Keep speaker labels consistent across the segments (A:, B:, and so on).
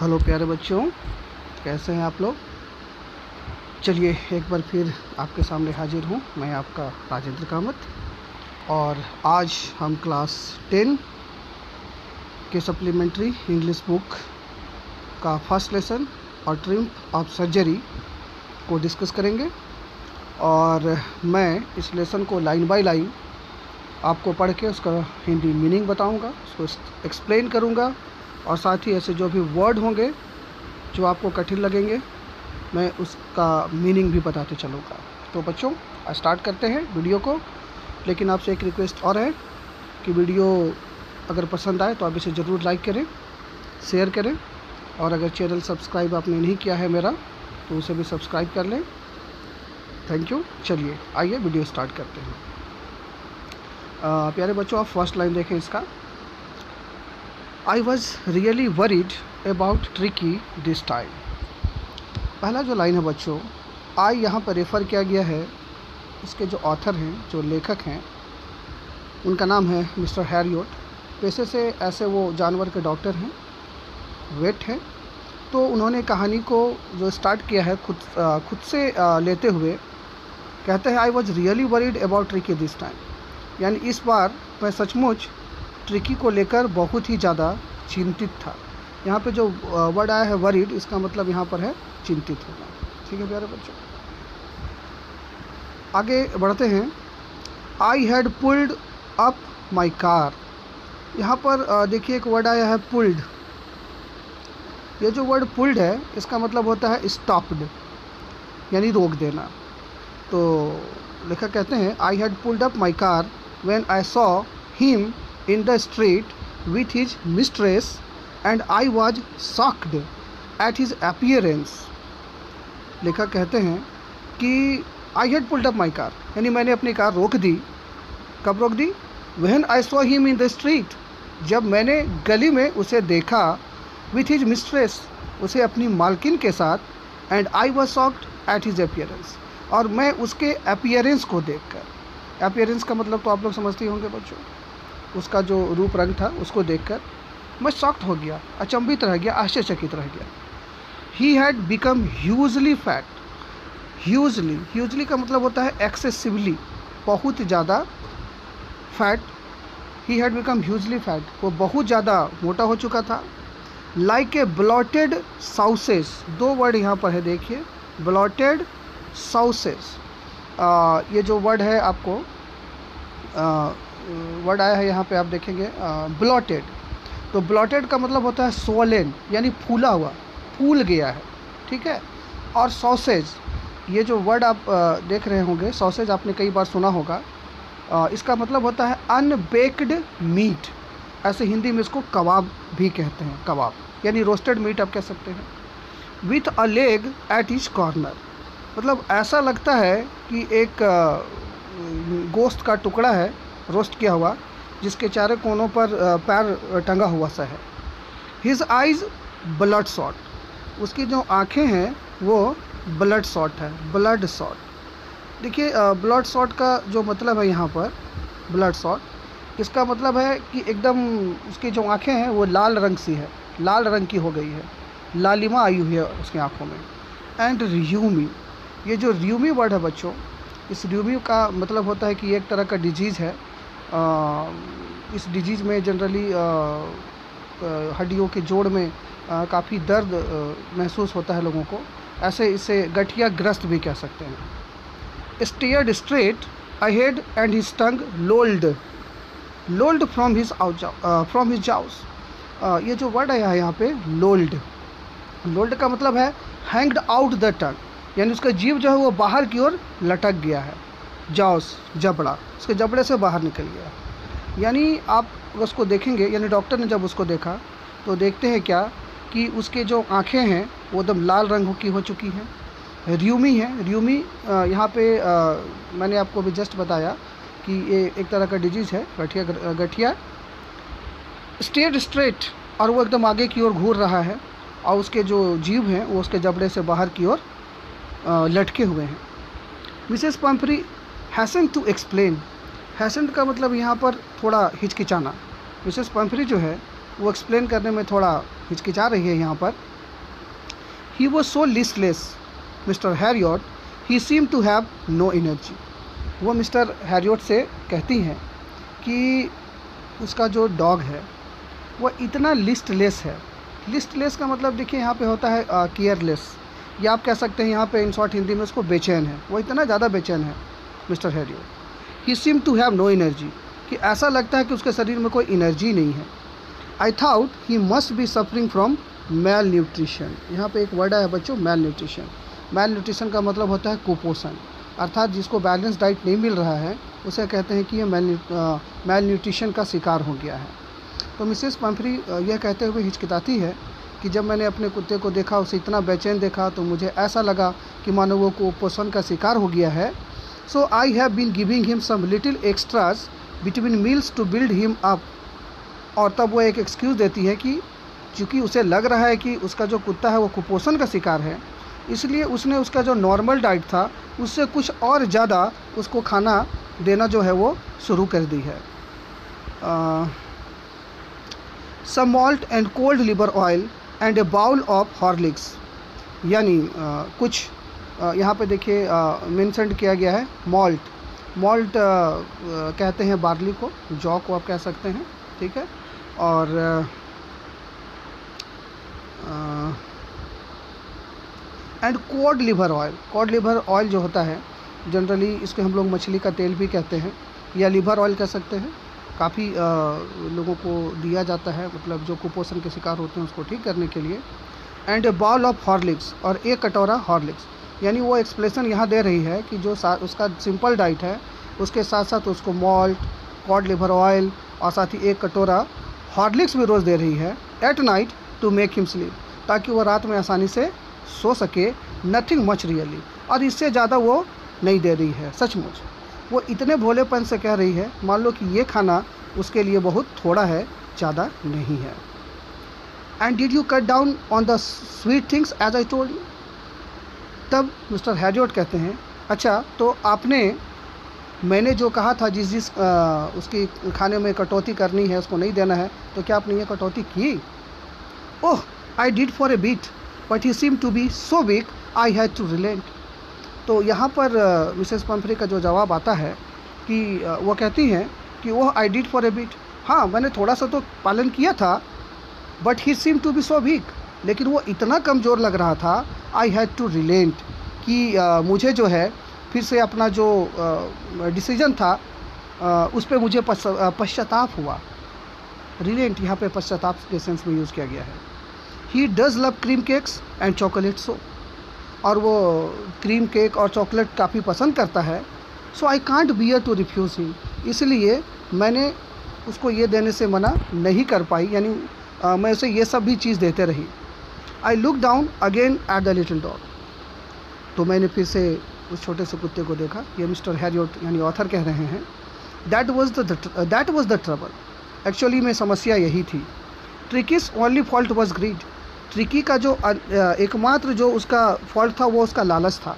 A: Hello प्यारे बच्चों, कैसे हैं आप लोग। चलिए एक बार फिर आपके सामने हाजिर हूँ। मैं आपका राजेंद्र कामत और आज हम क्लास 10 के सप्लीमेंट्री इंग्लिश बुक का फर्स्ट लेसन और ट्रिम्प ऑफ सर्जरी को डिस्कस करेंगे। और मैं इस लेसन को लाइन बाय लाइन आपको पढ़ के उसका हिंदी मीनिंग बताऊंगा, उसको एक्सप्लेन करूंगा और साथ ही ऐसे जो भी वर्ड होंगे जो आपको कठिन लगेंगे मैं उसका मीनिंग भी बताते चलूँगा। तो बच्चों स्टार्ट करते हैं वीडियो को। लेकिन आपसे एक रिक्वेस्ट और है कि वीडियो अगर पसंद आए तो आप इसे ज़रूर लाइक करें, शेयर करें और अगर चैनल सब्सक्राइब आपने नहीं किया है मेरा तो उसे भी सब्सक्राइब कर लें। Thank you. चलिए आइए वीडियो स्टार्ट करते हैं। प्यारे बच्चों, आप फर्स्ट लाइन देखें इसका। I was really worried about tricky this time. पहला जो लाइन है बच्चों, आई यहाँ पर रेफ़र किया गया है। इसके जो ऑथर हैं, जो लेखक हैं, उनका नाम है मिस्टर हैरियट। पेशे से ऐसे वो जानवर के डॉक्टर हैं, वेट हैं। तो उन्होंने कहानी को जो स्टार्ट किया है खुद से लेते हुए कहते हैं I was really worried about tricky this time, यानी इस बार मैं सचमुच ट्रिकी को लेकर बहुत ही ज़्यादा चिंतित था। यहाँ पे जो वर्ड आया है वरीड, इसका मतलब यहाँ पर है चिंतित होना। ठीक है प्यारे बच्चों, आगे बढ़ते हैं। I had pulled up my car. यहाँ पर देखिए एक वर्ड आया है पुल्ड। ये जो वर्ड पुल्ड है इसका मतलब होता है स्टॉप्ड, यानी रोक देना। तो लेखक कहते हैं I had pulled up my car when I saw him in the street with his mistress and I was shocked at his appearance। लेखक कहते हैं कि I had pulled up my car, यानी मैंने अपनी कार रोक दी। कब रोक दी? when I saw him in the street, जब मैंने गली में उसे देखा, with his mistress, उसे अपनी मालकिन के साथ, and I was shocked at his appearance, और मैं उसके appearance को देखकर, appearance का मतलब तो आप लोग समझते ही होंगे बच्चों, उसका जो रूप रंग था उसको देखकर मैं शॉक्ड हो गया, अचंभित रह गया, आश्चर्यचकित रह गया। He had become hugely fat. Hugely का मतलब होता है एक्सेसिवली, बहुत ज़्यादा। Fat, he had become hugely fat, वो बहुत ज़्यादा मोटा हो चुका था। लाइक ए ब्लॉटेड सॉसेज, दो वर्ड यहाँ पर है देखिए, ब्लॉटेड सॉसेज। ये जो वर्ड है आपको वर्ड आया है यहाँ पे, आप देखेंगे ब्लॉटेड। तो ब्लॉटेड का मतलब होता है स्वोलेन, यानी फूला हुआ, फूल गया है। ठीक है। और सॉसेज, ये जो वर्ड आप देख रहे होंगे, सॉसेज आपने कई बार सुना होगा। इसका मतलब होता है अनबेक्ड मीट। ऐसे हिंदी में इसको कबाब भी कहते हैं, कबाब यानी रोस्टेड मीट आप कह सकते हैं। With a leg at each corner, मतलब ऐसा लगता है कि एक गोश्त का टुकड़ा है रोस्ट किया हुआ, जिसके चारों कोनों पर पैर टंगा हुआ सा है। हिज आइज़ ब्लड शॉट, उसकी जो आँखें हैं वो ब्लड शॉट है, ब्लड शॉट। देखिए ब्लड शॉट का जो मतलब है यहाँ पर, ब्लड शॉट, इसका मतलब है कि एकदम उसकी जो आँखें हैं वो लाल रंग सी है, लाल रंग की हो गई है, लालिमा आई हुई है उसकी आँखों में। एंड र्यूमी, ये जो र्यूमी वर्ड है बच्चों, इस र्यूमी का मतलब होता है कि एक तरह का डिजीज़ है। इस डिजीज़ में जनरली हड्डियों के जोड़ में काफ़ी दर्द महसूस होता है लोगों को। ऐसे इसे गठिया ग्रस्त भी कह सकते हैं। Stared straight ahead and his tongue lolled from his jaws. ये जो वर्ड है यहाँ पे लोल्ड का मतलब है हैंग्ड आउट द टंग, यानी उसका जीभ जो है वो बाहर की ओर लटक गया है। जाउस, जबड़ा, उसके जबड़े से बाहर निकल गया। यानी आप उसको देखेंगे, यानी डॉक्टर ने जब उसको देखा तो देखते हैं क्या कि उसके जो आँखें हैं वो एकदम लाल रंग की हो चुकी हैं। र्यूमी है, र्यूमी यहाँ पे मैंने आपको भी जस्ट बताया कि ये एक तरह का डिजीज़ है, गठिया। स्टेड स्ट्रेट, और वो एकदम आगे की ओर घूर रहा है और उसके जो जीभ हैं वो उसके जबड़े से बाहर की ओर लटके हुए हैं। Mrs Pomfrey hasten to explain, hasten का मतलब यहाँ पर थोड़ा हिचकिचाना। मिसेस पम्फ्री जो है वो एक्सप्लेन करने में थोड़ा हिचकिचा रही है यहाँ पर। He was so listless Mr Harriet, he seem to have no energy. वो मिस्टर हैरियट से कहती हैं कि उसका जो डॉग है वो इतना लिस्टलेस है। लिस्टलेस का मतलब देखिए यहाँ पे होता है केयरलेस, या आप कह सकते हैं यहाँ पे इन शॉर्ट हिंदी में उसको बेचैन है। वो इतना ज़्यादा बेचैन है Mr Harriet. He seem to have no energy, कि ऐसा लगता है कि उसके शरीर में कोई एनर्जी नहीं है। I thought he must be suffering from malnutrition. यहाँ पे एक वर्ड है बच्चों, मेल न्यूट्रिशन। मेल न्यूट्रिशन का मतलब होता है कुपोषण, अर्थात जिसको बैलेंस डाइट नहीं मिल रहा है उसे कहते हैं कि ये मेल न्यूट्रिशन का शिकार हो गया है। तो मिसेस पंफ्री यह कहते हुए हिचकिचाती है कि जब मैंने अपने कुत्ते को देखा, उसे इतना बेचैन देखा, तो मुझे ऐसा लगा कि मानो वो कुपोषण का शिकार हो गया है। So I have been giving him some little extras between meals to build him up. और तब वो एक एक्सक्यूज़ देती है कि चूँकि उसे लग रहा है कि उसका जो कुत्ता है वो कुपोषण का शिकार है, इसलिए उसने उसका जो नॉर्मल डाइट था उससे कुछ और ज़्यादा उसको खाना देना जो है वो शुरू कर दी है। Some malt and cod liver oil and a bowl of Horlicks, यानी कुछ यहाँ पे देखिए मेंशन किया गया है मॉल्ट। मॉल्ट कहते हैं बार्ली को, जौ को आप कह सकते हैं, ठीक है। और and code liver oil. Code liver oil जो होता है जनरली इसको हम लोग मछली का तेल भी कहते हैं या लिवर ऑयल कह सकते हैं। काफ़ी लोगों को दिया जाता है, मतलब जो कुपोषण के शिकार होते हैं उसको ठीक करने के लिए। And a bowl of Horlicks, और एक कटोरा हॉर्लिक्स, यानी वो एक्सप्लेनेशन यहाँ दे रही है कि जो उसका सिंपल डाइट है उसके साथ साथ उसको मॉल्ट, कॉड लिवर ऑयल और साथ ही एक कटोरा हॉर्लिक्स भी रोज़ दे रही है at night to make him sleep, ताकि वो रात में आसानी से सो सके। नथिंग मच रियली, और इससे ज़्यादा वो नहीं दे रही है सचमुच। वो इतने भोलेपन से कह रही है मान लो कि ये खाना उसके लिए बहुत थोड़ा है, ज़्यादा नहीं है। And did you cut down on the sweet things as I told you. तब मिस्टर हैरियट कहते हैं अच्छा तो आपने, मैंने जो कहा था जिस उसकी खाने में कटौती करनी है, उसको नहीं देना है, तो क्या आपने ये कटौती की। Oh I did for a bit but he seem to be so weak I had to relent. तो यहाँ पर मिसेस पंफ्री का जो जवाब आता है कि वो कहती हैं कि वो I did for a bit, हाँ मैंने थोड़ा सा तो पालन किया था, but he seem to be so weak, लेकिन वो इतना कमज़ोर लग रहा था, आई हैड टू रिलेंट, कि मुझे जो है फिर से अपना जो डिसीजन था उस पर मुझे पश्चाताप हुआ। रिलेंट यहाँ पे पश्चाताप के सेंस में यूज़ किया गया है। He does love cream cakes and chocolate सो, और वो क्रीम केक और चॉकलेट काफ़ी पसंद करता है। So I can't bear to refuse him, इसलिए मैंने उसको ये देने से मना नहीं कर पाई, यानी मैं उसे ये सब भी चीज़ देते रही। I look down again at the little dog, तो मैंने फिर से उस छोटे से कुत्ते को देखा। ये मिस्टर हैरियट यानी ऑथर कह रहे हैं that was the trouble, actually में समस्या यही थी। Tricki's only fault was greed, Tricki का जो एकमात्र जो उसका फॉल्ट था वो उसका लालच था।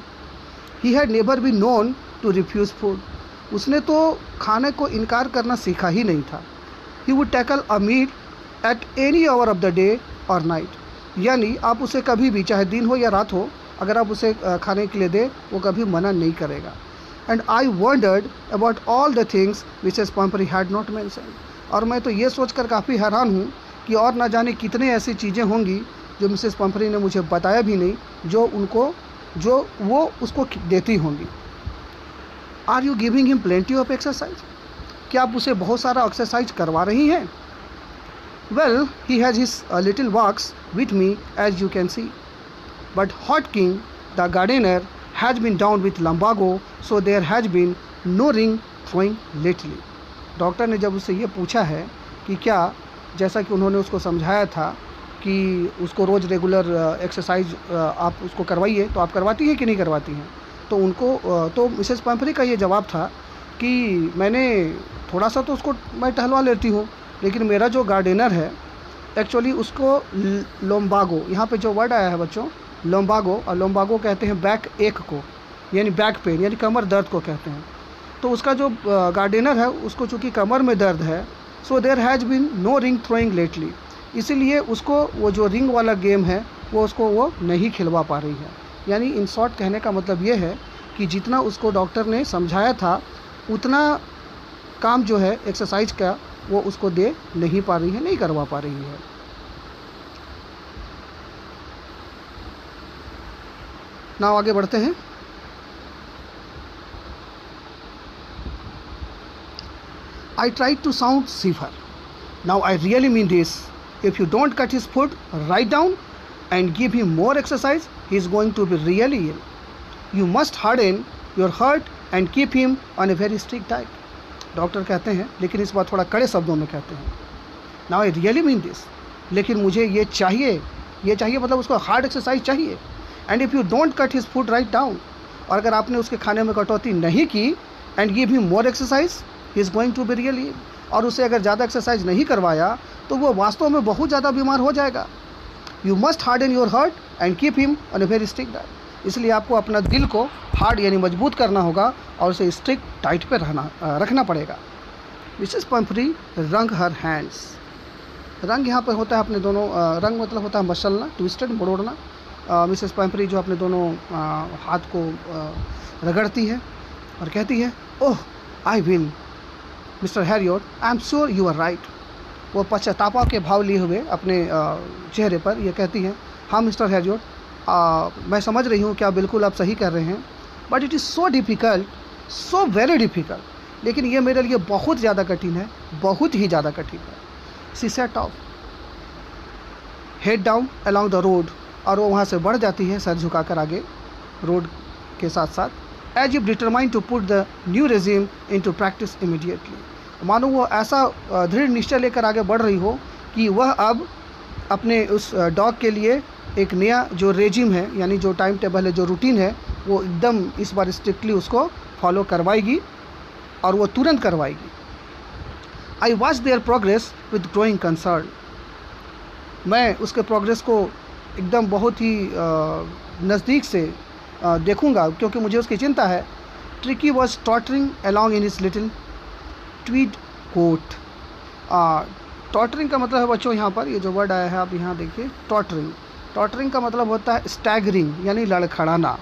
A: He had never be known to refuse food, उसने तो खाने को इनकार करना सीखा ही नहीं था। He would tackle a meal at any hour of the day और नाइट, यानी आप उसे कभी भी, चाहे दिन हो या रात हो, अगर आप उसे खाने के लिए दे वो कभी मना नहीं करेगा। And I wandered about all the things Mrs Pomfrey had not mention, और मैं तो ये सोचकर काफ़ी हैरान हूँ कि और ना जाने कितने ऐसी चीज़ें होंगी जो मिसेस पंफ्री ने मुझे बताया भी नहीं, जो वो उसको देती होंगी। Are you giving him plenty of exercise, क्या आप उसे बहुत सारा एक्सरसाइज करवा रही हैं। Well he has his little walks with me as you can see, but Hodgkin the gardener has been down with lumbago, so there has been no ring throwing lately. Doctor ने जब उससे ये पूछा है कि क्या, जैसा कि उन्होंने उसको समझाया था कि उसको रोज़ रेगुलर एक्सरसाइज आप उसको करवाइए, तो आप करवाती हैं कि नहीं करवाती हैं। तो मिसेस पंफ्री का ये जवाब था कि मैंने थोड़ा सा तो उसको मैं टहलवा लेती हूँ, लेकिन मेरा जो गार्डनर है एक्चुअली उसको लोम्बागो, यहाँ पे जो वर्ड आया है बच्चों लोम्बागो, और लोम्बागो कहते हैं बैक एक को, यानी बैक पेन यानी कमर दर्द को कहते हैं। तो उसका जो गार्डनर है उसको चूँकि कमर में दर्द है, so there has been no ring throwing lately, इसीलिए उसको वो जो रिंग वाला गेम है वो उसको वो नहीं खिलवा पा रही है। यानी इन शॉर्ट कहने का मतलब ये है कि जितना उसको डॉक्टर ने समझाया था उतना काम जो है एक्सरसाइज का वो उसको दे नहीं पा रही है, नहीं करवा पा रही है। नाउ आगे बढ़ते हैं। I tried to sound severe. Now I really mean this. If you don't cut his foot right down and give him more exercise, he is going to be really ill. You must harden your heart and keep him on a very strict diet. Doctor कहते हैं, लेकिन इस बार थोड़ा कड़े शब्दों में कहते हैं। Now I really mean this. लेकिन मुझे ये चाहिए मतलब उसको हार्ड एक्सरसाइज चाहिए। And if you don't cut his food right down, और अगर आपने उसके खाने में कटौती नहीं की, and give him more exercise, he is going to be really, और उसे अगर ज़्यादा एक्सरसाइज नहीं करवाया तो वो वास्तव में बहुत ज़्यादा बीमार हो जाएगा। You must harden your heart and keep him on a very strict diet. इसलिए आपको अपना दिल को हार्ड यानी मजबूत करना होगा और उसे स्ट्रिक्ट डाइट पर रखना पड़ेगा। मिसेस पंफरी रंग हर हैंड्स। रंग यहाँ पर होता है अपने दोनों, रंग मतलब होता है मसलना, ट्विस्टेड, मोड़ना। मिसेस पंफरी जो अपने दोनों हाथ को रगड़ती है और कहती है, oh I will Mr Herriot, I am sure you are right. वो पश्चातापा के भाव लिए हुए अपने चेहरे पर ये कहती है, हाँ मिस्टर हैरियट, मैं समझ रही हूँ कि आप बिल्कुल आप सही कर रहे हैं, but it is so difficult, so very difficult. लेकिन ये मेरे लिए बहुत ज़्यादा कठिन है, बहुत ही ज़्यादा कठिन है। She set off head down along the road, और वो वहाँ से बढ़ जाती है सर झुकाकर आगे रोड के साथ साथ। As if determine to put the new regime into practice immediately, मानो वो ऐसा दृढ़ निश्चय लेकर आगे बढ़ रही हो कि वह अब अपने उस डॉग के लिए एक नया जो रेजिम है, यानी जो टाइम टेबल है, जो रूटीन है, वो एकदम इस बार स्ट्रिक्टली उसको फॉलो करवाएगी और वो तुरंत करवाएगी। I watch there progress with growing concern. मैं उसके प्रोग्रेस को एकदम बहुत ही नज़दीक से देखूंगा क्योंकि मुझे उसकी चिंता है। Tricki was tottering along in his little tweed coat. Tottering का मतलब है बच्चों, यहाँ पर ये जो वर्ड आया है आप यहाँ देखिए, टॉटरिंग। टॉटरिंग का मतलब होता है स्टैगरिंग यानी लड़खड़ाना।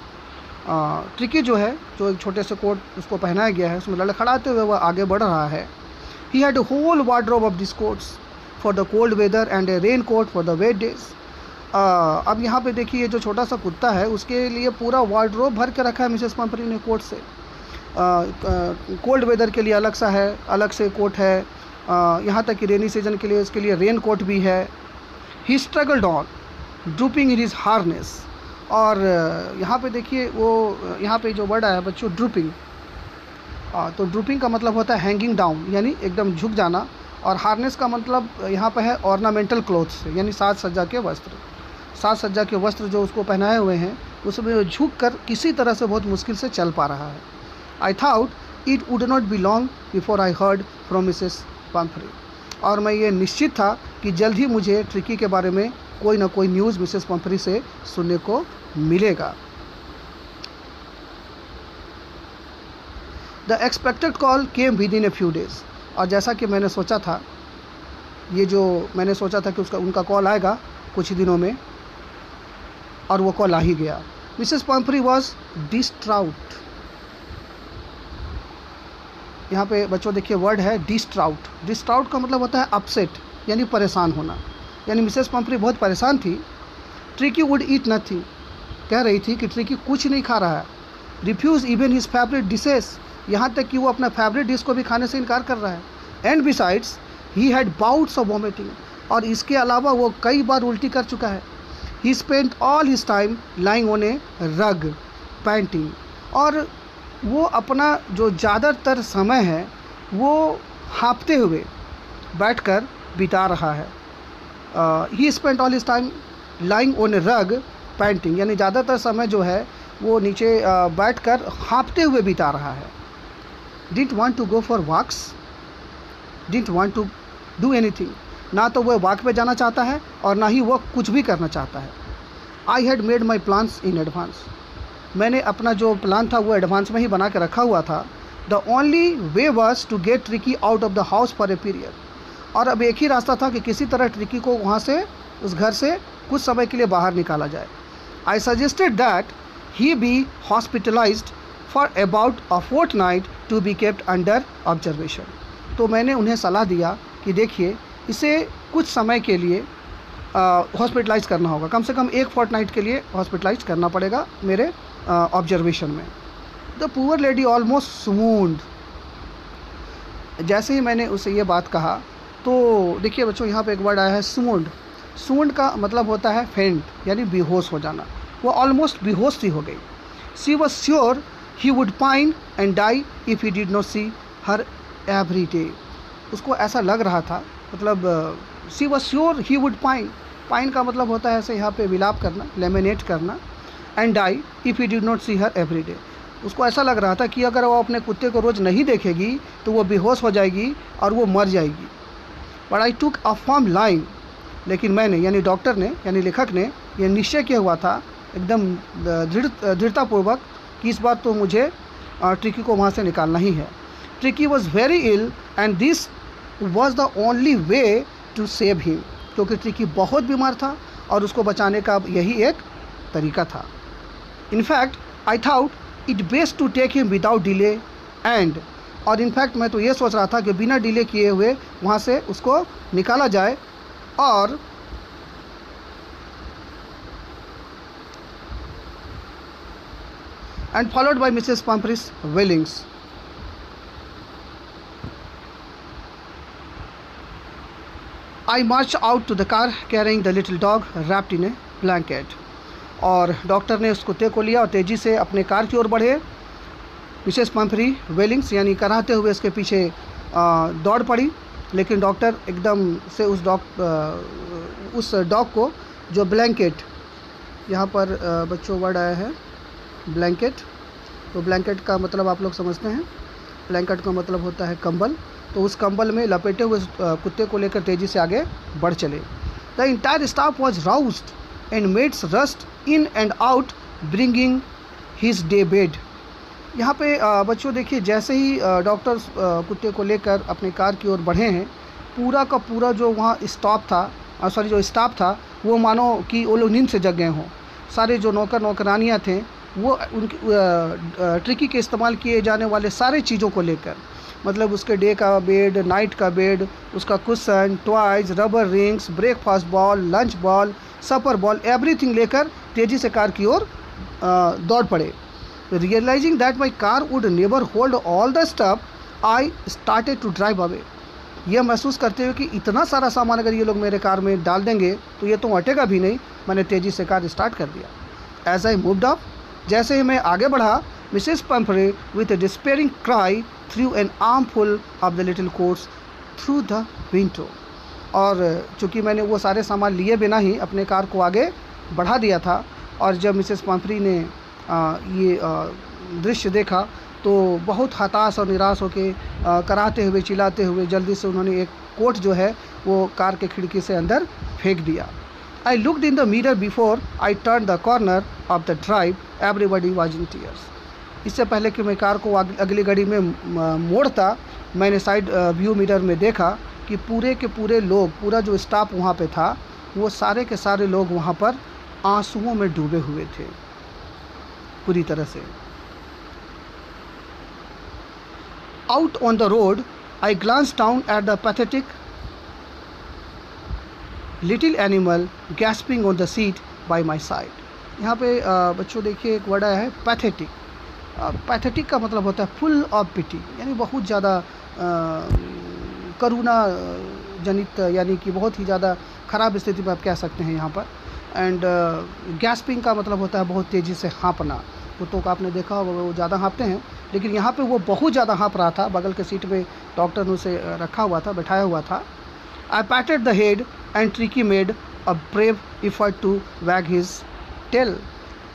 A: ट्रिकी जो है, जो एक छोटे से कोट उसको पहनाया गया है, उसमें लड़खड़ाते हुए वह आगे बढ़ रहा है। He had a whole wardrobe of this coats for the cold weather and a raincoat for the wet days. अब यहाँ पे देखिए, जो छोटा सा कुत्ता है उसके लिए पूरा वार्डरोब भर के रखा है मिसेस पंफरी ने कोट से। कोल्ड वेदर के लिए अलग सा है, अलग से कोट है, यहाँ तक कि रेनी सीजन के लिए उसके लिए रेन कोट भी है। He struggled on drooping in his harness, और यहाँ पे देखिए वो यहाँ पे जो वर्ड आया है बच्चों, ड्रूपिंग। तो ड्रूपिंग का मतलब होता है हैंगिंग डाउन यानी एकदम झुक जाना, और हार्नेस का मतलब यहाँ पे है ऑर्नामेंटल क्लोथ्स यानी साज सज्जा के वस्त्र। साज सज्जा के वस्त्र जो उसको पहनाए हुए हैं उसमें झुक कर किसी तरह से बहुत मुश्किल से चल पा रहा है। I thought it would not be long before I heard from Mrs Pumphrey, और मैं ये निश्चित था कि जल्द ही मुझे ट्रिकी के बारे में कोई ना कोई न्यूज़ मिसेस पंफरी से सुनने को मिलेगा। The expected call came with in a few days, और जैसा कि मैंने सोचा था, ये जो मैंने सोचा था कि उनका कॉल आएगा कुछ दिनों में, और वो कॉल आ ही गया। Mrs Pumphrey was distraught. यहाँ पे बच्चों देखिए वर्ड है डिस्ट्राउट। डिस्ट्राउट का मतलब होता है अपसेट यानी परेशान होना, यानी मिसेस पंफरी बहुत परेशान थी। ट्रिकी वुड ईट नथिंग, कह रही थी कि ट्रिकी कुछ नहीं खा रहा है। Refuse even his favourite dishes, यहाँ तक कि वो अपना फेवरेट डिश को भी खाने से इनकार कर रहा है। And besides he had bouts of vomiting, और इसके अलावा वो कई बार उल्टी कर चुका है। He spent all his time lying on a rug panting, और वो अपना जो ज़्यादातर समय है वो हाँफते हुए बैठकर बिता रहा है। He spent all his time lying on a rug panting, यानी ज़्यादातर समय जो है वो नीचे बैठकर हाँफते हुए बिता रहा है। Didn't want to go for walks, didn't want to do anything, ना तो वह वॉक पे जाना चाहता है और ना ही वह कुछ भी करना चाहता है। I had made my plans in advance, मैंने अपना जो प्लान था वो एडवांस में ही बना के रखा हुआ था। The only way was to get Tricki out of the house for a period, और अब एक ही रास्ता था कि किसी तरह ट्रिकी को वहाँ से, उस घर से कुछ समय के लिए बाहर निकाला जाए। I suggested that he be hospitalised for about a fortnight to be kept under observation. तो मैंने उन्हें सलाह दिया कि देखिए इसे कुछ समय के लिए हॉस्पिटलाइज करना होगा, कम से कम एक फोर्टनाइट के लिए हॉस्पिटलाइज करना पड़ेगा मेरे ऑब्जर्वेशन में। The poor lady almost swooned. जैसे ही मैंने उसे ये बात कहा तो देखिए बच्चों, यहाँ पे एक वर्ड आया है स्वून्ड। स्वून्ड का मतलब होता है फेंट, यानी बेहोश हो जाना। वो ऑलमोस्ट बेहोश सी हो गई। She was sure he would pine and die if he did not see her every day. उसको ऐसा लग रहा था, मतलब she was sure he would pine. Pine का मतलब होता है ऐसे यहाँ पे विलाप करना, लेमिनेट करना। And die if he did not see her every day. उसको ऐसा लग रहा था कि अगर वो अपने कुत्ते को रोज़ नहीं देखेगी तो वो बेहोश हो जाएगी और वो मर जाएगी। But I took a firm line. लेकिन मैंने, यानी डॉक्टर ने, यानी लेखक ने, यह निश्चय किया हुआ था एकदम दृढ़तापूर्वक कि इस बार तो मुझे ट्रिकी को वहाँ से निकालना ही है। Tricki was very ill and this was the only way to save him. क्योंकि ट्रिकी बहुत बीमार था और उसको बचाने का यही एक तरीका था। In fact I thought it best to take him without delay and, और इनफैक्ट मैं तो ये सोच रहा था कि बिना डिले किए हुए वहाँ से उसको निकाला जाए। और and followed by Mrs Pumphrey's wailings. I marched out to the car carrying the little dog wrapped in a blanket। और डॉक्टर ने उस कुत्ते को लिया और तेज़ी से अपने कार की ओर बढ़े। मिसेस पम्फ्री वेलिंग्स यानी कराहते हुए उसके पीछे दौड़ पड़ी। लेकिन डॉक्टर एकदम से उस डॉग को, जो ब्लैंकेट, यहाँ पर बच्चों वर्ड आया है ब्लैंकेट, तो ब्लैंकेट का मतलब आप लोग समझते हैं, ब्लैंकेट का मतलब होता है कंबल। तो उस कंबल में लपेटे हुए कुत्ते को लेकर तेज़ी से आगे बढ़ चले। The entire staff was roused and maids rushed in and out bringing his day bed. यहाँ पे बच्चों देखिए, जैसे ही डॉक्टर कुत्ते को लेकर अपने कार की ओर बढ़े हैं, पूरा का पूरा जो वहाँ जो स्टाफ था वो मानो कि वो लोग नींद से जग गए हों। सारे जो नौकरानियाँ थे वो उनकी ट्रिकी के इस्तेमाल किए जाने वाले सारे चीज़ों को लेकर, मतलब उसके डे का बेड, नाइट का बेड, उसका cushion, toys, rubber rings, breakfast bowl, lunch bowl, supper bowl, everything लेकर तेज़ी से कार की ओर दौड़ पड़े। Realising that my car would never hold all the stuff, I started to drive away. यह महसूस करते हुए कि इतना सारा सामान अगर ये लोग मेरे कार में डाल देंगे तो ये तो अटेगा भी नहीं, मैंने तेज़ी से कार स्टार्ट कर दिया। एज आई मूव्ड अप, जैसे ही मैं आगे बढ़ा, Mrs Pomfrey with A despairing cry through an armful of the little quotes through the window. और चूँकि मैंने वो सारे सामान लिए बिना ही अपने कार को आगे बढ़ा दिया था, और जब मिसेस पम्फ्री ने ये दृश्य देखा तो बहुत हताश और निराश होकर कराहते हुए, चिल्लाते हुए जल्दी से उन्होंने एक कोट जो है वो कार के खिड़की से अंदर फेंक दिया। I looked in the mirror before I turn the corner of the drive, everybody was in tears. इससे पहले कि मैं कार को अगली घड़ी में मोड़ता, मैंने साइड व्यू मिरर में देखा कि पूरे के पूरे लोग, पूरा जो स्टाफ वहाँ पे था, वो सारे के सारे लोग वहाँ पर आंसुओं में डूबे हुए थे पूरी तरह से। Out on the road I glance down at the pathetic little animal gasping on the seat by my side. यहाँ पे बच्चों देखिए एक वर्ड आया है पैथेटिक। पैथेटिक का मतलब होता है फुल ऑफ पिटी, यानी बहुत ज़्यादा करुणा जनित, यानी कि बहुत ही ज़्यादा ख़राब स्थिति में आप कह सकते हैं यहाँ पर। एंड गैस्पिंग का मतलब होता है बहुत तेज़ी से हाँपना। कुत्तों का आपने देखा होगा वो ज़्यादा हाँपते हैं, लेकिन यहाँ पे वो बहुत ज़्यादा हाँप रहा था। बगल के सीट में डॉक्टर ने उसे रखा हुआ था, बैठाया हुआ था। I patted the head and Tricki made a brave effort to wag his tail.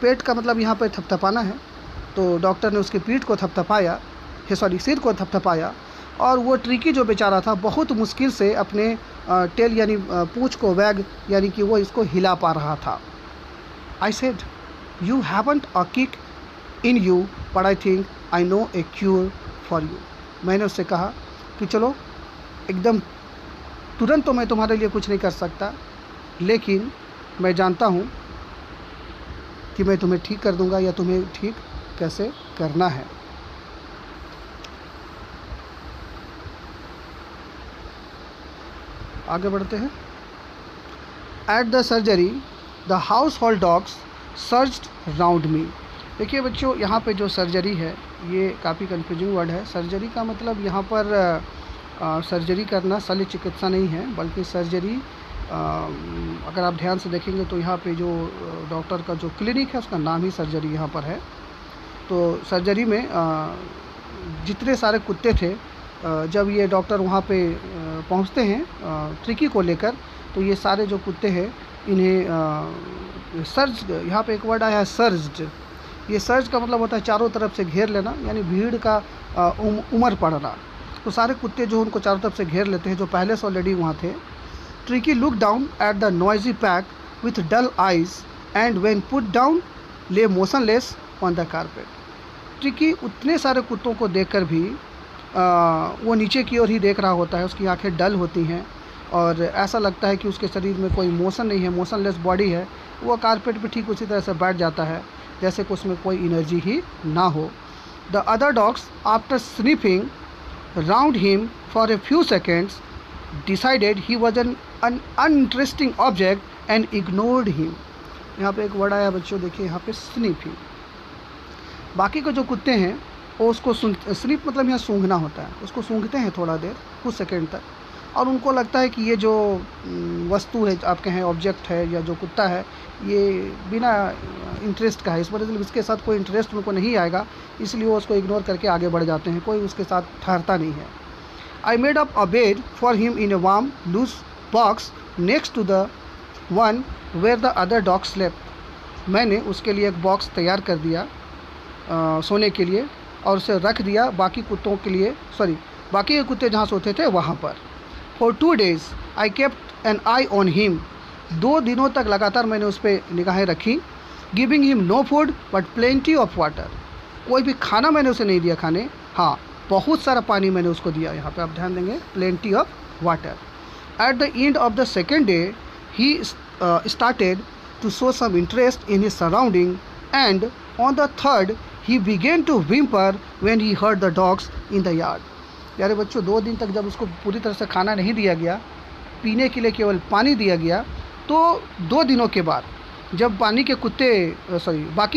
A: Pet का मतलब यहाँ पे थपथपाना है, तो डॉक्टर ने उसकी पीठ को थपथपाया, सिर को थपथपाया, और वो ट्रिकी जो बेचारा था बहुत मुश्किल से अपने टेल यानी पूँछ को वैग यानी कि वो इसको हिला पा रहा था। I said you haven't a kick in you but I think I know A cure for you. मैंने उससे कहा कि चलो एकदम तुरंत तो मैं तुम्हारे लिए कुछ नहीं कर सकता, लेकिन मैं जानता हूँ कि मैं तुम्हें ठीक कर दूंगा या तुम्हें ठीक कैसे करना है। आगे बढ़ते हैं। At the surgery the household dogs surged round me. देखिए बच्चों, यहाँ पे जो सर्जरी है ये काफ़ी कंफ्यूजिंग वर्ड है। सर्जरी का मतलब यहाँ पर सर्जरी करना शल्य चिकित्सा नहीं है, बल्कि सर्जरी अगर आप ध्यान से देखेंगे तो यहाँ पे जो डॉक्टर का जो क्लिनिक है उसका नाम ही सर्जरी यहाँ पर है। तो सर्जरी में जितने सारे कुत्ते थे, जब ये डॉक्टर वहाँ पे पहुँचते हैं ट्रिकी को लेकर, तो ये सारे जो कुत्ते हैं इन्हें सर्ज, यहाँ पे एक वर्ड आया है सर्ज्ड। ये सर्ज का मतलब होता है चारों तरफ से घेर लेना, यानी भीड़ का उमड़ पड़ना। तो सारे कुत्ते जो उनको चारों तरफ से घेर लेते हैं, जो पहले से ऑलरेडी वहाँ थे। Tricki look down at the noisy pack with dull eyes and when put down lay motionless on the carpet. Tricki उतने सारे कुत्तों को देखकर भी वो नीचे की ओर ही देख रहा होता है। उसकी आंखें डल होती हैं और ऐसा लगता है कि उसके शरीर में कोई मोशन नहीं है, मोशनलेस बॉडी है। वो कारपेट पे ठीक उसी तरह से बैठ जाता है जैसे कि उसमें कोई एनर्जी ही ना हो। The other dogs after sniffing round him for a few seconds decided he was an uninteresting object and ignored him. यहाँ पे एक वर्ड आया बच्चों, देखिए यहाँ पे स्निफिंग। बाकी के जो कुत्ते हैं वो उसको स्निफ मतलब यहाँ सूंघना होता है, उसको सूंघते हैं थोड़ा देर, कुछ सेकेंड तक, और उनको लगता है कि ये जो वस्तु है आपके हैं, ऑब्जेक्ट है या जो कुत्ता है, ये बिना इंटरेस्ट का है, इस मतलब इसके साथ कोई इंटरेस्ट उनको नहीं आएगा, इसलिए वो उसको इग्नोर करके आगे बढ़ जाते हैं, कोई उसके साथ ठहरता नहीं है। I made up a bed for him in a warm loose box next to the one where the other dog slept. मैंने उसके लिए एक बॉक्स तैयार कर दिया सोने के लिए, और उसे रख दिया बाकी कुत्तों के लिए, बाकी के कुत्ते जहाँ सोते थे वहाँ पर। For 2 days I kept an eye on him. 2 दिनों तक लगातार मैंने उस पर निगाहें रखी। Giving him no food but plenty of water. कोई भी खाना मैंने उसे नहीं दिया खाने, हाँ बहुत सारा पानी मैंने उसको दिया। यहाँ पे आप ध्यान देंगे, plenty of water. At the end of the second day he started to show some interest in his surrounding and on the third he began to whimper when he heard the dogs in the yard। प्यारे बच्चों, 2 दिन तक जब उसको पूरी तरह से खाना नहीं दिया गया, पीने के लिए केवल पानी दिया गया, तो 2 दिनों के बाद जब बाकी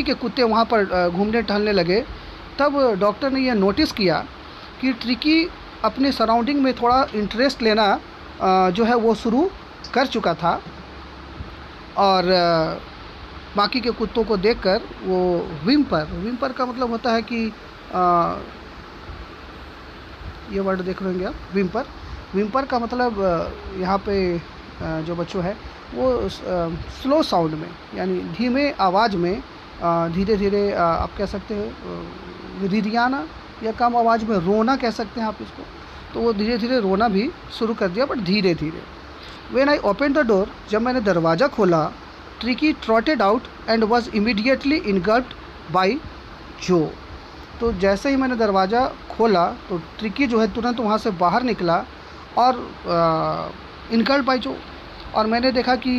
A: के कुत्ते वहाँ पर घूमने टहलने लगे, तब डॉक्टर ने यह नोटिस किया कि ट्रिकी अपने सराउंडिंग में थोड़ा इंटरेस्ट लेना जो है वो शुरू कर चुका था, और बाकी के कुत्तों को देखकर वो विम्पर का मतलब होता है कि ये वर्ड देख रहे होंगे आप, विम्पर का मतलब यहाँ पे जो बच्चों है वो स्लो साउंड में, यानी धीमे आवाज़ में धीरे धीरे आप कह सकते हो रिरियाना, या कम आवाज़ में रोना कह सकते हैं आप इसको। तो वो धीरे धीरे रोना भी शुरू कर दिया, बट धीरे धीरे। When I open the door, जब मैंने दरवाज़ा खोला, Tricki trotted out and was immediately engulfed by Joe. तो जैसे ही मैंने दरवाज़ा खोला तो ट्रिकी जो है तुरंत वहाँ से बाहर निकला और इनगल्प्ड बाई जो, और मैंने देखा कि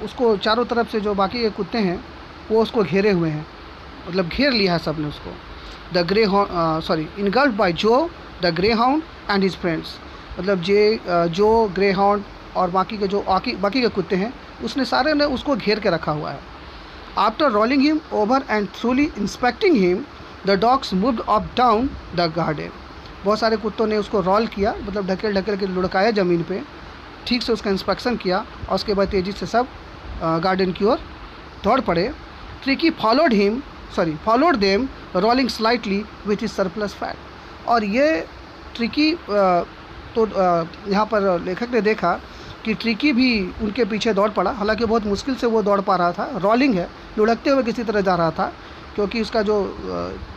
A: उसको चारों तरफ से जो बाकी के कुत्ते हैं वो उसको घेरे हुए हैं, मतलब घेर लिया है सब ने उसको। इनगल्प्ड बाई जो the grey hound and his friends, मतलब जो ग्रे हाउंड और बाकी के जो कुत्ते हैं, उसने सारे ने उसको घेर के रखा हुआ है। After rolling him over and थ्रूली inspecting him the dogs moved up down the garden. बहुत सारे कुत्तों ने उसको रोल किया, मतलब ढकेल के लुढ़काया ज़मीन पे, ठीक से उसका इंस्पेक्शन किया, और उसके बाद तेज़ी से सब गार्डन की ओर दौड़ पड़े। Tricky followed them rolling slightly with is surplus fat. और ये ट्रिकी तो यहाँ पर लेखक ने देखा कि ट्रिकी भी उनके पीछे दौड़ पड़ा, हालांकि बहुत मुश्किल से वो दौड़ पा रहा था, रोलिंग है, लुढ़कते हुए किसी तरह जा रहा था, क्योंकि उसका जो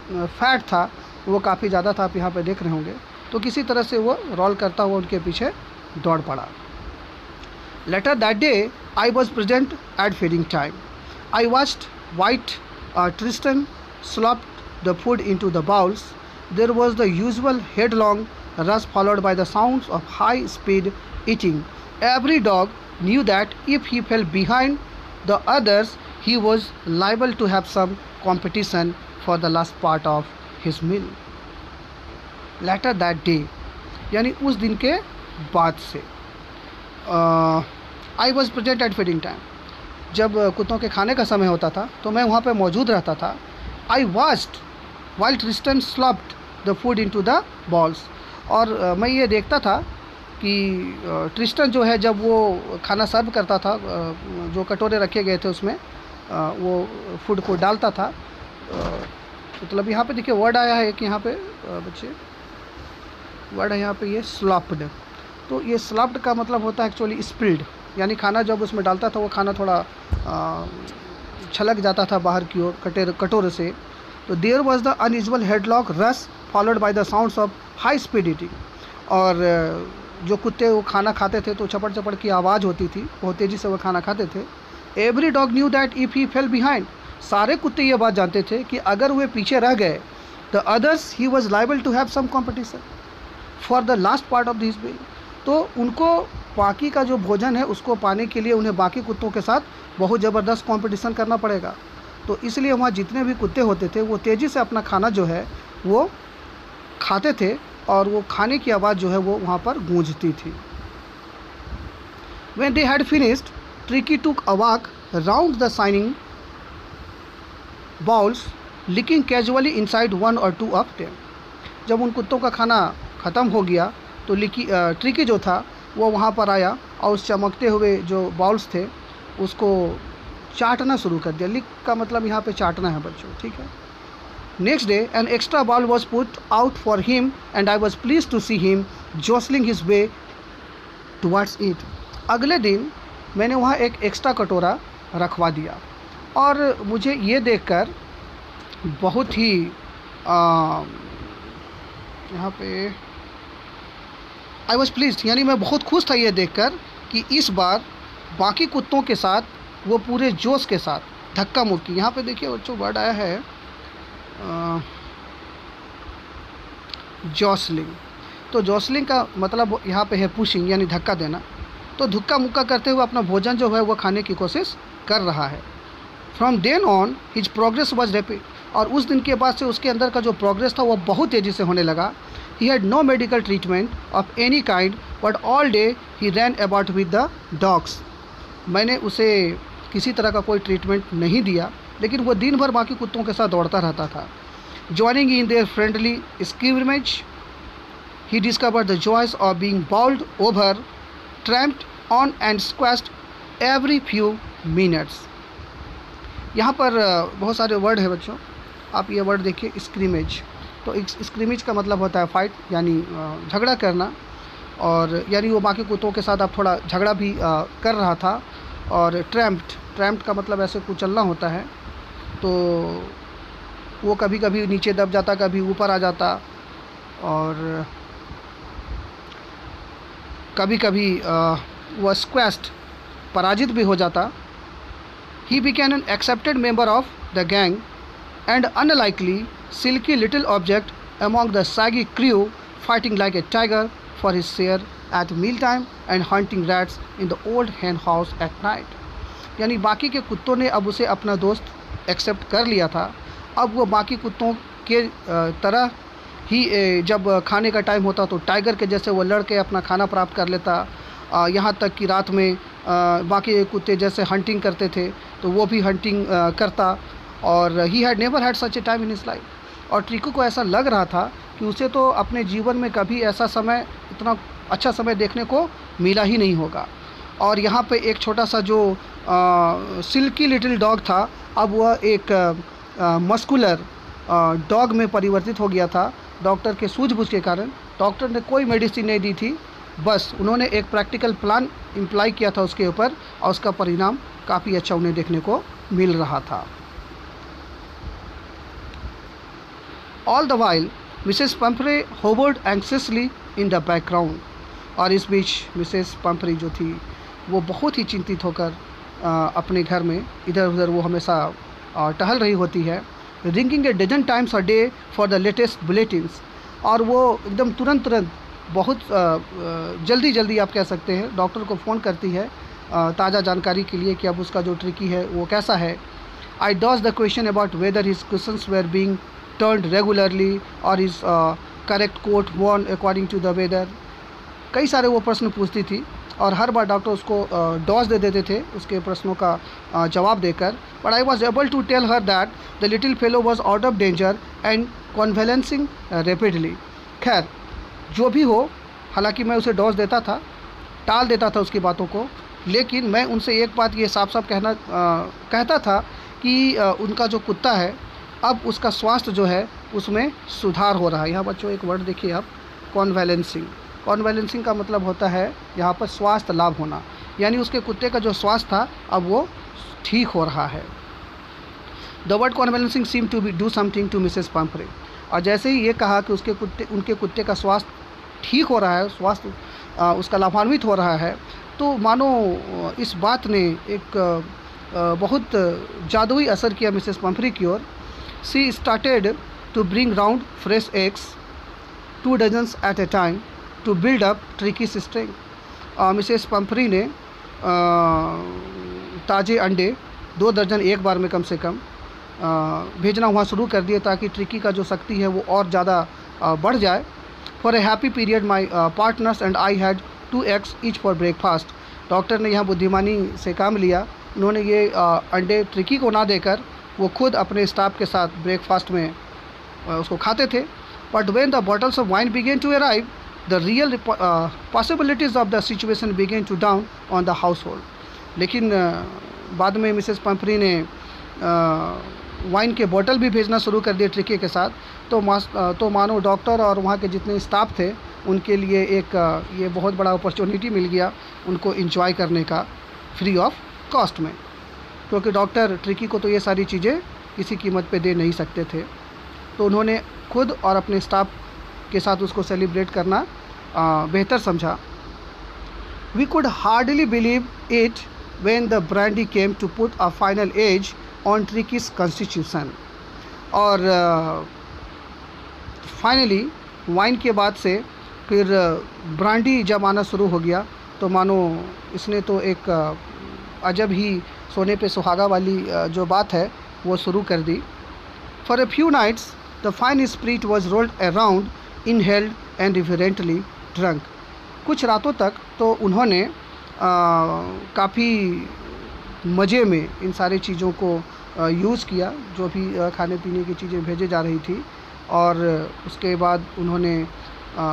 A: फैट था वो काफ़ी ज़्यादा था, आप यहाँ पे देख रहे होंगे। तो किसी तरह से वो रोल करता हुआ उनके पीछे दौड़ पड़ा। Later that day I was present at feeding time. I watched while Tristan slopped the फूड into the bowls. There was the usual headlong rush followed by the sounds of high-speed eating. Every dog knew that if he fell behind the others, he was liable to have some competition for the last part of his meal. Later that day, यानी उस दिन के बाद से, I was present at feeding time. जब कुत्तों के खाने का समय होता था तो मैं वहाँ पे मौजूद रहता था. I watched while Tristan slopped the food into the bowls. और मैं ये देखता था कि ट्रिस्टन जो है जब वो खाना सर्व करता था, जो कटोरे रखे गए थे उसमें वो फूड को डालता था. मतलब यहाँ पे देखिए वर्ड आया है कि यहाँ पे बच्चे वर्ड है यहाँ पे ये स्लॉप्ड. तो ये स्लॉप्ड का मतलब होता है एक्चुअली स्पिल्ड, यानी खाना जब उसमें डालता था वो खाना थोड़ा छलक जाता था बाहर की ओर कटोरे से. तो there was the unusual headlong rush followed by the sounds of high speed eating. और जो कुत्ते वो खाना खाते थे तो चपड़ चपड़ की आवाज़ होती थी, बहुत तेज़ी से वो खाना खाते थे. Every dog knew that if he fail behind. सारे कुत्ते ये बात जानते थे कि अगर वे पीछे रह गए the others he was liable to have some competition for the last part of this meal. तो उनको बाकी का जो भोजन है उसको पाने के लिए उन्हें बाकी कुत्तों के साथ बहुत ज़बरदस्त कंपटीशन करना पड़ेगा. तो इसलिए वहाँ जितने भी कुत्ते होते थे वो तेज़ी से अपना खाना जो है वो खाते थे और वो खाने की आवाज़ जो है वो वहाँ पर गूंजती थी. When they had finished, Tricky took a walk round the shining bowls, licking casually inside one or two of them. जब उन कुत्तों का खाना ख़त्म हो गया तो ट्रिकी जो था वो वहाँ पर आया और उस चमकते हुए जो बाउल्स थे उसको चाटना शुरू कर दिया. लिक का मतलब यहाँ पे चाटना है बच्चों, ठीक है. Next day, an extra bowl was put out for him, and I was pleased to see him jostling his way towards it. अगले दिन मैंने वहाँ एक एक्स्ट्रा कटोरा रखवा दिया और मुझे ये देखकर बहुत ही यहाँ पे I was pleased, यानी मैं बहुत खुश था ये देखकर कि इस बार बाकी कुत्तों के साथ वो पूरे जोश के साथ धक्का मुक्की. यहाँ पे देखिए बच्चों वर्ड आया है जॉसलिंग. तो जॉसलिंग का मतलब यहाँ पे है पुशिंग, यानी धक्का देना. तो धक्का मुक्का करते हुए अपना भोजन जो है वो खाने की कोशिश कर रहा है. From then on his progress was rapid. और उस दिन के बाद से उसके अंदर का जो प्रोग्रेस था वो बहुत तेज़ी से होने लगा. He had no medical treatment of any kind but all day he ran about with the dogs. मैंने उसे किसी तरह का कोई ट्रीटमेंट नहीं दिया, लेकिन वो दिन भर बाकी कुत्तों के साथ दौड़ता रहता था. Joining in their friendly scrimmage he discovered the joys of being bowled over, trampled on and squashed every few minutes. यहाँ पर बहुत सारे वर्ड है बच्चों, आप ये वर्ड देखिए स्क्रीमेज. तो स्क्रीमेज का मतलब होता है फाइट, यानी झगड़ा करना. और यानी वो बाकी कुत्तों के साथ अब थोड़ा झगड़ा भी कर रहा था. और ट्रैम्प्ड का मतलब ऐसे कुचलना होता है. तो वो कभी कभी नीचे दब जाता, कभी ऊपर आ जाता और कभी कभी वह स्क्वैश्ड पराजित भी हो जाता. He became an accepted member of the gang and unlikely silky little object among the shaggy crew, fighting like a tiger for his share at meal time and hunting rats in the old hen house at night. यानी बाकी के कुत्तों ने अब उसे अपना दोस्त accept कर लिया था. अब वो बाकी कुत्तों के तरह ही जब खाने का टाइम होता तो टाइगर के जैसे वो लड़के अपना खाना प्राप्त कर लेता. यहाँ तक कि रात में बाकी कुत्ते जैसे हंटिंग करते थे तो वो भी हंटिंग करता. और ही had never had such A time in his life. और ट्रिको को ऐसा लग रहा था कि उसे तो अपने जीवन में कभी ऐसा समय, इतना अच्छा समय देखने को मिला ही नहीं होगा. और यहाँ पे एक छोटा सा जो सिल्की लिटिल डॉग था अब वह एक मस्कुलर डॉग में परिवर्तित हो गया था डॉक्टर के सूझबूझ के कारण. डॉक्टर ने कोई मेडिसिन नहीं दी थी, बस उन्होंने एक प्रैक्टिकल प्लान इम्प्लाई किया था उसके ऊपर और उसका परिणाम काफ़ी अच्छा उन्हें देखने को मिल रहा था. All the while Mrs Pumphrey hovered anxiously in the background. और इस बीच मिसेस पंफ्रे जो थी वो बहुत ही चिंतित होकर अपने घर में इधर उधर वो हमेशा टहल रही होती है. Ringing a dozen times a day for the latest bulletins. और वो एकदम तुरंत बहुत जल्दी जल्दी आप कह सकते हैं डॉक्टर को फ़ोन करती है ताज़ा जानकारी के लिए कि अब उसका जो ट्रिकी है वो कैसा है। I dodge the question about whether his questions were being turned regularly और his correct coat worn according to the weather. कई सारे वो प्रश्न पूछती थी और हर बार डॉक्टर उसको डॉज दे देते थे उसके प्रश्नों का जवाब देकर। But I was able to tell her that the little fellow was out of danger and convalescing rapidly. खैर जो भी हो, हालांकि मैं उसे डॉज देता था, टाल देता था उसकी बातों को, लेकिन मैं उनसे एक बात ये साफ साफ कहता था कि उनका जो कुत्ता है अब उसका स्वास्थ्य जो है उसमें सुधार हो रहा है। यहाँ बच्चों एक वर्ड देखिए आप, कॉन्वेलेंसिंग। कॉन्वेलेंसिंग का मतलब होता है यहाँ पर स्वास्थ्य लाभ होना, यानी उसके कुत्ते का जो स्वास्थ्य था अब वो ठीक हो रहा है। The word convalescing seem to be do something to Mrs Pumphrey. और जैसे ही ये कहा कि उनके कुत्ते का स्वास्थ्य ठीक हो रहा है, स्वास्थ्य उसका लाभान्वित हो रहा है, तो मानो इस बात ने एक बहुत जादुई असर किया मिसेस पंपरी की ओर। She started to bring round fresh eggs 2 dozens at a time to build up Tricki strength. Mrs Pumphrey ने ताज़े अंडे 2 दर्जन एक बार में कम से कम भेजना वहाँ शुरू कर दिए ताकि ट्रिकी का जो शक्ति है वो और ज़्यादा बढ़ जाए। For a happy period my partners and I had 2 eggs each for breakfast. Doctor ने यहाँ बुद्धिमानी से काम लिया। उन्होंने ये अंडे ट्रिकी को ना देकर वो खुद अपने स्टाफ के साथ ब्रेकफास्ट में उसको खाते थे। But when the bottles of wine began to arrive the real possibilities of the situation began to dawn on the household. लेकिन बाद में मिसेस पंपरी ने वाइन के बोतल भी भेजना शुरू कर दिए ट्रिकी के साथ। तो मानो डॉक्टर और वहाँ के जितने स्टाफ थे उनके लिए एक ये बहुत बड़ा अपॉर्चुनिटी मिल गया उनको इंजॉय करने का फ्री ऑफ कॉस्ट में, क्योंकि डॉक्टर ट्रिकी को तो ये सारी चीज़ें किसी कीमत पे दे नहीं सकते थे। तो उन्होंने खुद और अपने स्टाफ के साथ उसको सेलिब्रेट करना बेहतर समझा। We could hardly believe it when the brandy came to put a final edge on Tricki's constitution. और फाइनली वाइन के बाद से फिर ब्रांडी जब आना शुरू हो गया तो मानो इसने तो एक अजब ही सोने पे सुहागा वाली जो बात है वो शुरू कर दी। For a few nights the fine spirit was rolled around inhaled and reverently drunk. कुछ रातों तक तो उन्होंने काफ़ी मज़े में इन सारी चीज़ों को यूज़ किया, जो भी खाने पीने की चीज़ें भेजे जा रही थी। और उसके बाद उन्होंने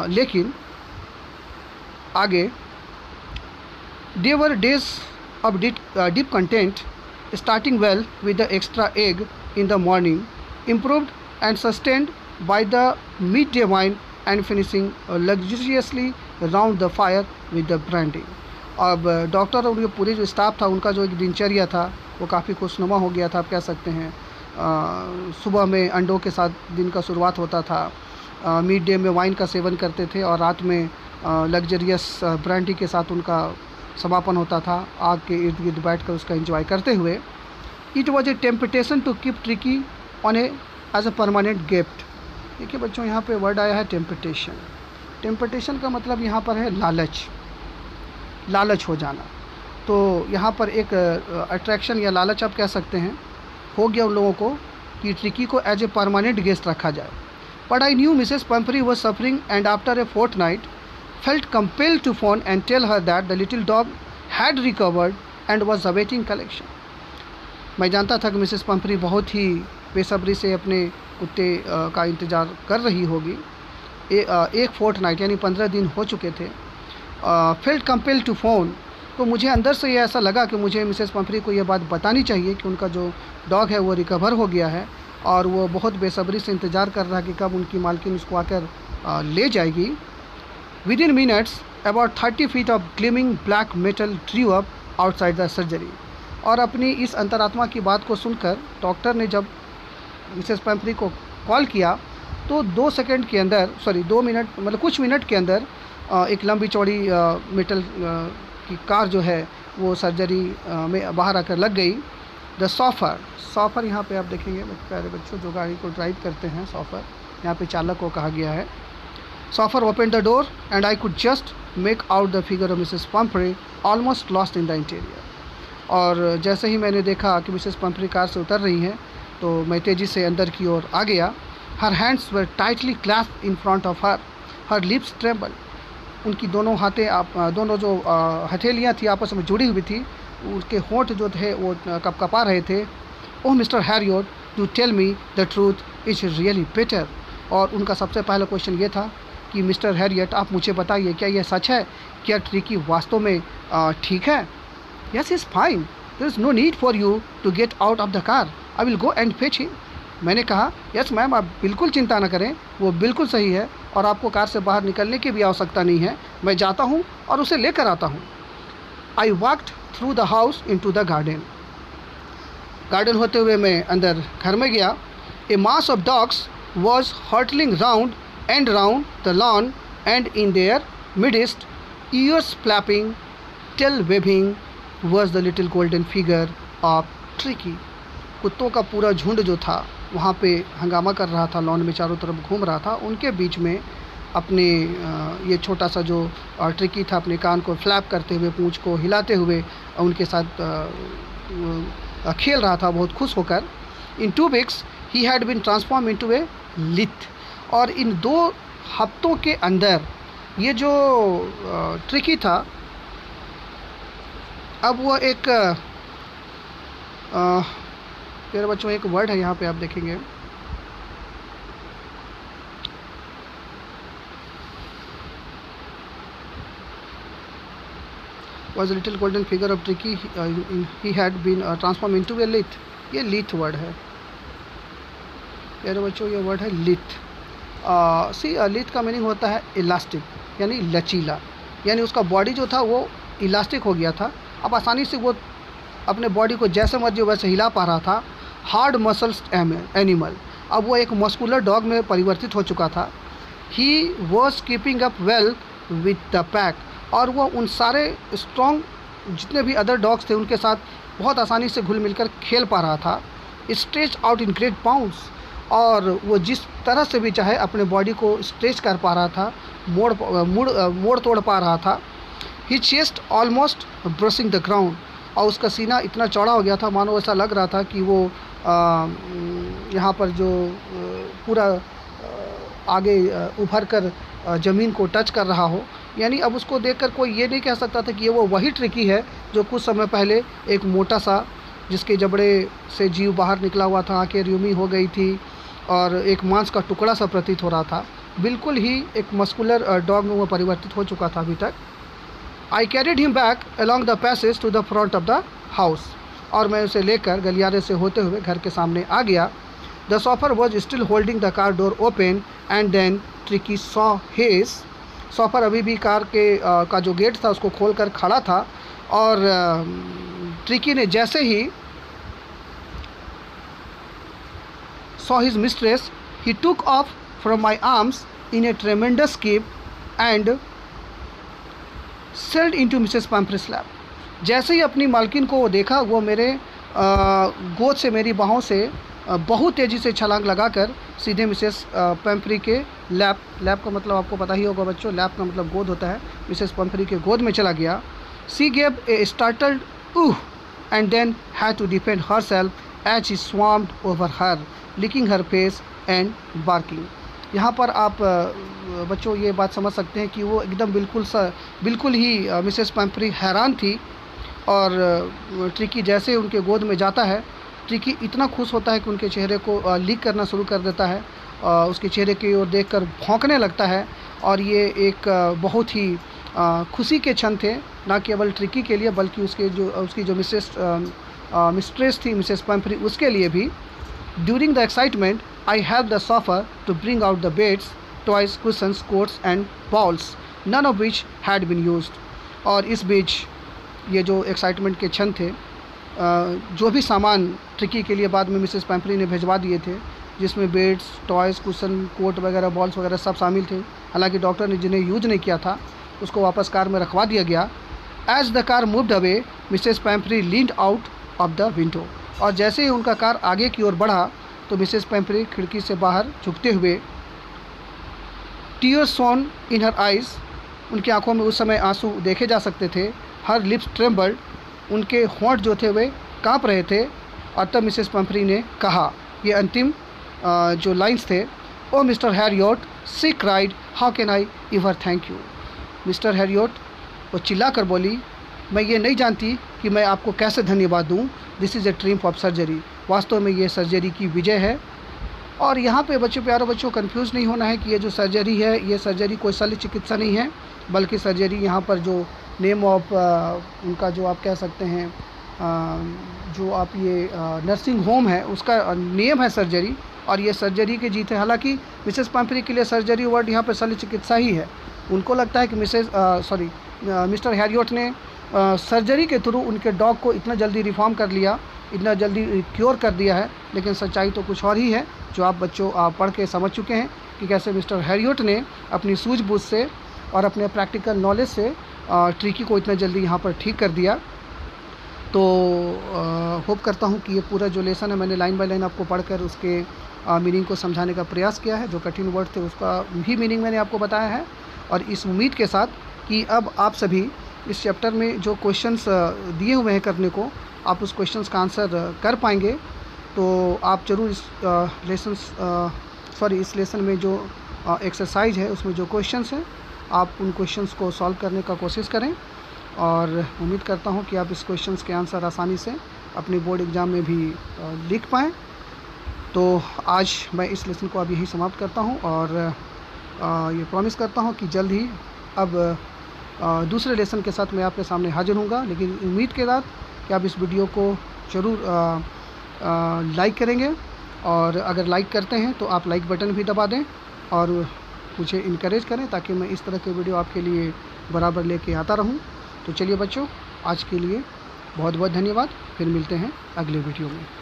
A: लेकिन आगे their days of deep content starting well with the extra egg in the morning, improved and sustained by the midday wine and finishing luxuriously round the fire with the brandy. अब doctor और उनके पूरे जो staff था उनका जो एक दिनचर्या था वो काफ़ी खुशनुमा हो गया था, आप कह सकते हैं। सुबह में अंडों के साथ दिन का शुरुआत होता था, मिड डे में वाइन का सेवन करते थे और रात में लग्जरियस ब्रांडी के साथ उनका समापन होता था, आग के इर्द गिर्द बैठ कर उसका एंजॉय करते हुए। It was a temptation to keep Tricki on as a permanent gift. देखिए बच्चों, यहाँ पे वर्ड आया है टेम्पटेशन। टेम्पटेशन का मतलब यहाँ पर है लालच, लालच हो जाना। तो यहाँ पर एक अट्रैक्शन या लालच आप कह सकते हैं हो गया उन लोगों को कि ट्रिकी को एज ए परमानेंट गेस्ट रखा जाए। But I knew Mrs Pumphrey was suffering and after a fortnight felt compelled to phone and tell her that the little dog had recovered and was awaiting collection. मैं जानता था कि Mrs पंपरी बहुत ही बेसब्री से अपने कुत्ते का इंतज़ार कर रही होगी। एक फोर्टनाइट यानी 15 दिन हो चुके थे। फेल्ट कंपेल्ड टू फ़ोन, तो मुझे अंदर से ये ऐसा लगा कि मुझे मिसेस पंपरी को ये बात बतानी चाहिए कि उनका जो डॉग है वो रिकवर हो गया है और वो बहुत बेसब्री से इंतज़ार कर रहा है कि कब उनकी मालकिन उसको आकर ले जाएगी। Within minutes, about 30 feet of gleaming black metal drew up outside the surgery. और अपनी इस अंतरात्मा की बात को सुनकर डॉक्टर ने जब मिसेस पंपरी को कॉल किया तो 2 मिनट मतलब कुछ मिनट के अंदर एक लंबी चौड़ी मेटल की कार जो है वो सर्जरी में बाहर आकर लग गई। द सॉफर यहाँ पे आप देखेंगे प्यारे बच्चों, जो गाड़ी को ड्राइव करते हैं, सॉफर यहाँ पे चालक को कहा गया है। Chauffeur opened the door and I could just make out the figure of Mrs. Pumphrey almost lost in the interior. और जैसे ही मैंने देखा कि मिसेस पंपरी कार से उतर रही हैं तो मैं तेज़ी से अंदर की ओर आ गया. Her hands were tightly clasped in front of her lips trembled. उनकी दोनों जो हथेलियाँ थी आपस में जुड़ी हुई थी, उनके होंठ जो थे वो कपकपा रहे थे. Oh Mr Herriot, to tell me the truth is really better. और उनका सबसे पहला क्वेश्चन ये था कि मिस्टर हैरियट, आप मुझे बताइए क्या यह सच है, क्या ट्रिकी वास्तव में ठीक है. Yes, he's fine. There is no need for you to get out of the car. I will go and fetch him. मैंने कहा, यस मैम, आप बिल्कुल चिंता न करें, वो बिल्कुल सही है और आपको कार से बाहर निकलने की भी आवश्यकता नहीं है. मैं जाता हूँ और उसे लेकर आता हूँ. I walked through the house into the garden. Garden होते हुए मैं अंदर घर में गया. A mass of dogs was hurtling round and round the lawn and in their midst, ears flapping, tail waving, was the little golden figure of Tricky. कुत्तों का पूरा झुंड जो था वहाँ पे हंगामा कर रहा था, लॉन में चारों तरफ घूम रहा था. उनके बीच में अपने ये छोटा सा जो ट्रिकी था अपने कान को फ्लैप करते हुए, पूंछ को हिलाते हुए उनके साथ खेल रहा था बहुत खुश होकर. In 2 weeks he had been transform into a lithe. और इन 2 हफ्तों के अंदर ये जो ट्रिकी था अब वो एक मेरे बच्चों एक वर्ड है यहाँ पे आप देखेंगे, was a little golden figure of Tricky. He had been transformed into a lith. ये लिथ वर्ड है मेरे बच्चों, ये वर्ड है लिथ. लिथ का मीनिंग होता है इलास्टिक, यानी लचीला. यानी उसका बॉडी जो था वो इलास्टिक हो गया था. अब आसानी से वो अपने बॉडी को जैसे मर्जी वैसे हिला पा रहा था. हार्ड मसल्स एनिमल, अब वो एक मस्कुलर डॉग में परिवर्तित हो चुका था. He was keeping up well with the pack. और वो उन सारे स्ट्रॉन्ग जितने भी अदर डॉग्स थे उनके साथ बहुत आसानी से घुल मिलकर खेल पा रहा था. Stretch out in great bounds, और वो जिस तरह से भी चाहे अपने बॉडी को स्ट्रेच कर पा रहा था, मोड़ तोड़ पा रहा था. His chest almost brushing the ground, और उसका सीना इतना चौड़ा हो गया था मानो ऐसा लग रहा था कि वो यहाँ पर जो पूरा आगे उभर कर ज़मीन को टच कर रहा हो. यानी अब उसको देखकर कोई ये नहीं कह सकता था कि ये वो वही ट्रिकी है जो कुछ समय पहले एक मोटा सा, जिसके जबड़े से जीव बाहर निकला हुआ था, आंखें र्यूमी हो गई थी और एक मांस का टुकड़ा सा प्रतीत हो रहा था. बिल्कुल ही एक मस्कुलर डॉग में वो परिवर्तित हो चुका था अभी तक. I carried him back along the passage to the front of the house, और मैं उसे लेकर गलियारे से होते हुए घर के सामने आ गया. The chauffeur was still holding the car door open and then Tricki saw his. Chauffeur अभी भी कार के का जो गेट था उसको खोल कर खड़ा था, और ट्रिकी ने जैसे ही saw his mistress, he took off from my arms in a tremendous skip and sailed into Mrs Pumphrey's lap. जैसे ही अपनी मालकिन को वो देखा, वो मेरे गोद से, मेरी बाहों से बहुत तेज़ी से छलांग लगाकर सीधे मिसेस पम्फ्री के लैप का मतलब आपको पता ही होगा बच्चों, लैप का मतलब गोद होता है, मिसेस पम्फ्री के गोद में चला गया. She gave a startled ooh and then had to defend herself as he swarmed over her, licking her face and barking. यहाँ पर आप बच्चों ये बात समझ सकते हैं कि वो एकदम बिल्कुल ही मिसेस पम्फ्री हैरान थी. और ट्रिकी जैसे उनके गोद में जाता है, ट्रिकी इतना खुश होता है कि उनके चेहरे को लीक करना शुरू कर देता है. उसके चेहरे की ओर देखकर भौंकने लगता है. और ये एक बहुत ही खुशी के क्षण थे, ना केवल ट्रिकी के लिए बल्कि उसकी जो मिस्ट्रेस थी मिसेस पम्फ्री, उसके लिए भी. During the excitement I helped the chauffeur to bring out the beds, toys, cushions, coats and balls, none of which had been used. और इस बीच ये जो एक्साइटमेंट के क्षण थे, जो भी सामान ट्रिकी के लिए बाद में मिसेस पम्फ्री ने भिजवा दिए थे, जिसमें बेड्स, टॉयज़, कुशन, कोट वगैरह, बॉल्स वगैरह सब शामिल थे, हालांकि डॉक्टर ने जिन्हें यूज नहीं किया था उसको वापस कार में रखवा दिया गया. As the car moved away, Mrs Pumphrey leaned out of the window. और जैसे ही उनका कार आगे की ओर बढ़ा तो मिसेस पम्फ्री खिड़की से बाहर झुकते हुए टीयर्स शॉन इन हर आइज़, उनकी आंखों में उस समय आंसू देखे जा सकते थे। हर लिप्स ट्रेम्बल्ड, उनके होंठ जो थे वे काँप रहे थे। और तब मिसेस पंफ्री ने कहा, ये अंतिम जो लाइंस थे, oh Mr Herriot, she cried, how can I ever thank you. Mr Herriot, वो चिल्ला कर बोली, मैं ये नहीं जानती कि मैं आपको कैसे धन्यवाद दूँ। This is a triumph of surgery, वास्तव में ये सर्जरी की विजय है। और यहाँ पे बच्चों, प्यारे बच्चों, कंफ्यूज नहीं होना है कि ये जो सर्जरी है, ये सर्जरी कोई शल्य चिकित्सा नहीं है, बल्कि सर्जरी यहाँ पर जो नेम ऑफ उनका जो आप कह सकते हैं जो आप ये नर्सिंग होम है उसका नेम है सर्जरी, और ये सर्जरी के जीत है। हालांकि मिसेस पंफ्री के लिए सर्जरी वर्ड यहाँ पर शल्य चिकित्सा ही है। उनको लगता है कि मिस्टर हैरियट ने सर्जरी के थ्रू उनके डॉग को इतना जल्दी रिफॉर्म कर लिया, इतना जल्दी क्योर कर दिया है। लेकिन सच्चाई तो कुछ और ही है, जो आप बच्चों पढ़ के समझ चुके हैं कि कैसे मिस्टर हैरियट ने अपनी सूझबूझ से और अपने प्रैक्टिकल नॉलेज से ट्रिकी को इतना जल्दी यहाँ पर ठीक कर दिया। तो होप करता हूँ कि ये पूरा जो लेसन है मैंने लाइन बाय लाइन आपको पढ़कर उसके मीनिंग को समझाने का प्रयास किया है। जो कठिन वर्ड थे उसका भी मीनिंग मैंने आपको बताया है, और इस उम्मीद के साथ कि अब आप सभी इस चैप्टर में जो क्वेश्चंस दिए हुए हैं करने को, आप उस क्वेश्चंस का आंसर कर पाएंगे। तो आप ज़रूर इस लेसन में जो एक्सरसाइज है उसमें जो क्वेश्चंस हैं, आप उन क्वेश्चंस को सॉल्व करने का कोशिश करें। और उम्मीद करता हूं कि आप इस क्वेश्चंस के आंसर आसानी से अपने बोर्ड एग्ज़ाम में भी लिख पाएँ। तो आज मैं इस लेसन को अब यही समाप्त करता हूं, और ये प्रॉमिस करता हूं कि जल्द ही अब दूसरे लेसन के साथ मैं आपके सामने हाजिर होऊंगा। लेकिन उम्मीद के साथ कि आप इस वीडियो को ज़रूर लाइक करेंगे, और अगर लाइक करते हैं तो आप लाइक बटन भी दबा दें और मुझे इनकरेज करें, ताकि मैं इस तरह के वीडियो आपके लिए बराबर लेके आता रहूं। तो चलिए बच्चों, आज के लिए बहुत बहुत धन्यवाद। फिर मिलते हैं अगले वीडियो में।